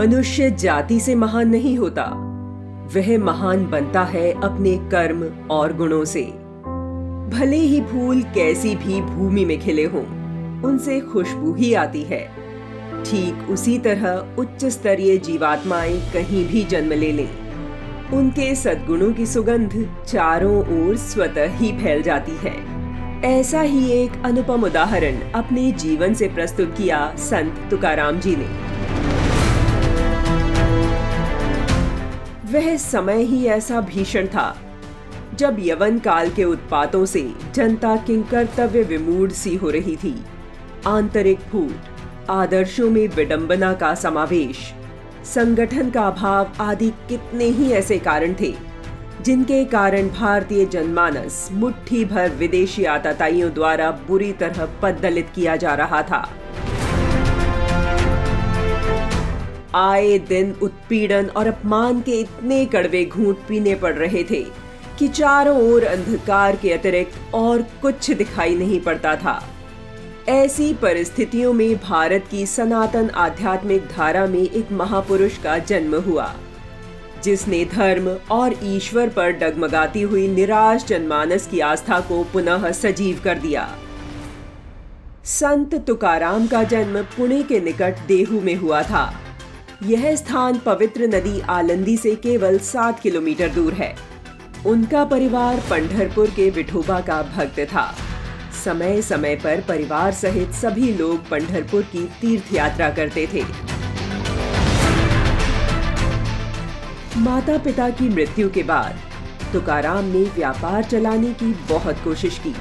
मनुष्य जाति से महान नहीं होता, वह महान बनता है अपने कर्म और गुणों से। भले ही फूल कैसी भी भूमि में खिले हों, उनसे खुशबू ही आती है। ठीक उसी तरह उच्च स्तरीय जीवात्माएं कहीं भी जन्म ले लें, उनके सद्गुणों की सुगंध चारों ओर स्वतः ही फैल जाती है। ऐसा ही एक अनुपम उदाहरण अपने जीवन से प्रस्तुत किया संत तुकाराम जी ने। वह समय ही ऐसा भीषण था जब यवन काल के उत्पातों से जनता किंकर्तव्य विमूढ़ सी हो रही थी। आंतरिक फूट, आदर्शों में विडंबना का समावेश, संगठन का अभाव आदि कितने ही ऐसे कारण थे जिनके कारण भारतीय जनमानस मुट्ठी भर विदेशी आताताइयों द्वारा बुरी तरह पद्दलित किया जा रहा था। आए दिन उत्पीड़न और अपमान के इतने कड़वे घूंट पीने पड़ रहे थे कि चारों ओर अंधकार के अतिरिक्त और कुछ दिखाई नहीं पड़ता था। ऐसी परिस्थितियों में भारत की सनातन आध्यात्मिक धारा में एक महापुरुष का जन्म हुआ, जिसने धर्म और ईश्वर पर डगमगाती हुई निराश जनमानस की आस्था को पुनः सजीव कर दिया। संत तुकाराम का जन्म पुणे के निकट देहू में हुआ था। यह स्थान पवित्र नदी आलंदी से केवल 7 किलोमीटर दूर है। उनका परिवार पंढरपुर के विठोबा का भक्त था। समय समय पर परिवार सहित सभी लोग पंढरपुर की तीर्थ यात्रा करते थे। माता पिता की मृत्यु के बाद तुकाराम ने व्यापार चलाने की बहुत कोशिश की,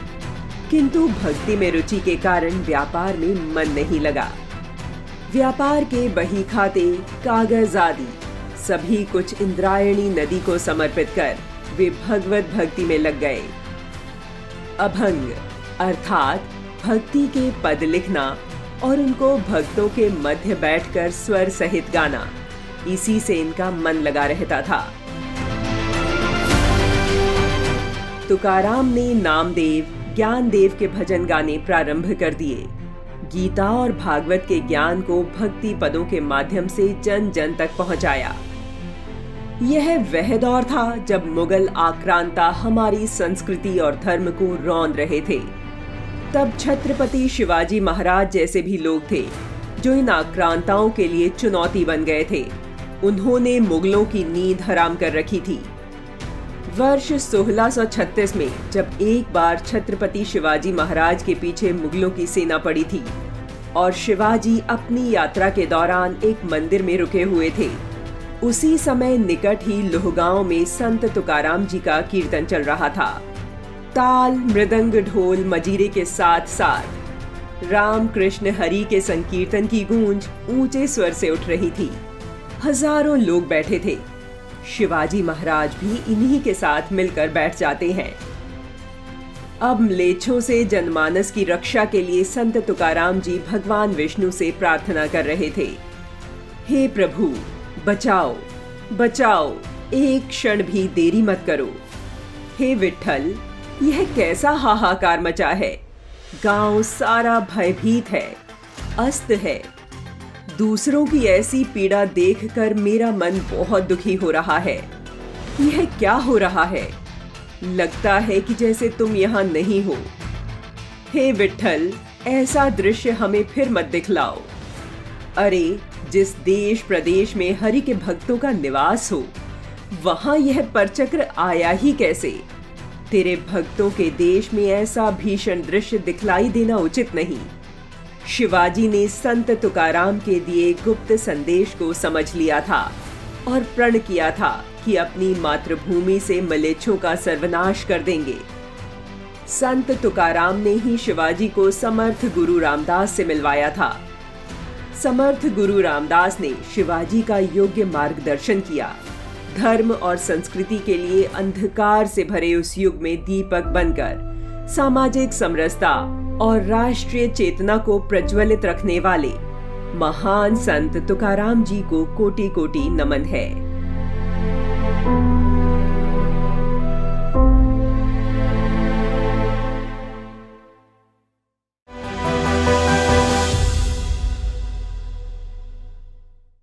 किंतु भक्ति में रुचि के कारण व्यापार में मन नहीं लगा। व्यापार के बही खाते, कागज आदि सभी कुछ इंद्रायणी नदी को समर्पित कर वे भगवत भक्ति में लग गए। अभंग अर्थात भक्ति के पद लिखना और उनको भक्तों के मध्य बैठकर स्वर सहित गाना, इसी से इनका मन लगा रहता था। तुकाराम ने नामदेव, ज्ञानदेव के भजन गाने प्रारंभ कर दिए। गीता और भागवत के ज्ञान को भक्ति पदों के माध्यम से जन जन तक पहुंचाया। यह वह दौर था जब मुगल आक्रांता हमारी संस्कृति और धर्म को रौंद रहे थे। तब छत्रपति शिवाजी महाराज जैसे भी लोग थे जो इन आक्रांताओं के लिए चुनौती बन गए थे। उन्होंने मुगलों की नींद हराम कर रखी थी। वर्ष 1636 में जब एक बार छत्रपति शिवाजी महाराज के पीछे मुगलों की सेना पड़ी थी और शिवाजी अपनी यात्रा के दौरान एक मंदिर में रुके हुए थे, उसी समय निकट ही लोहगांव में संत तुकाराम जी का कीर्तन चल रहा था। ताल, मृदंग, ढोल, मजीरे के साथ साथ राम कृष्ण हरि के संकीर्तन की गूंज ऊंचे स्वर से उठ रही थी। हजारों लोग बैठे थे। शिवाजी महाराज भी इन्हीं के साथ मिलकर बैठ जाते हैं। अब म्लेच्छों से जनमानस की रक्षा के लिए संत तुकाराम जी भगवान विष्णु से प्रार्थना कर रहे थे। हे प्रभु, बचाओ बचाओ, एक क्षण भी देरी मत करो। हे विठ्ठल, यह कैसा हाहाकार मचा है। गांव सारा भयभीत है, अस्त है। दूसरों की ऐसी पीड़ा देखकर मेरा मन बहुत दुखी हो रहा है। यह क्या हो रहा है? लगता है कि जैसे तुम यहाँ नहीं हो। हे विठ्ठल, ऐसा दृश्य हमें फिर मत दिखलाओ। अरे, जिस देश प्रदेश में हरि के भक्तों का निवास हो, वहां यह परचक्र आया ही कैसे? तेरे भक्तों के देश में ऐसा भीषण दृश्य दिखलाई देना उचित नहीं। शिवाजी ने संत तुकाराम के दिए गुप्त संदेश को समझ लिया था और प्रण किया था कि अपनी मातृभूमि से मलेच्छों का सर्वनाश कर देंगे। संत तुकाराम ने ही शिवाजी को समर्थ गुरु रामदास से मिलवाया था। समर्थ गुरु रामदास ने शिवाजी का योग्य मार्गदर्शन किया। धर्म और संस्कृति के लिए अंधकार से भरे उस युग में दीपक बनकर सामाजिक समरसता और राष्ट्रीय चेतना को प्रज्वलित रखने वाले महान संत तुकाराम जी को कोटि कोटि नमन है।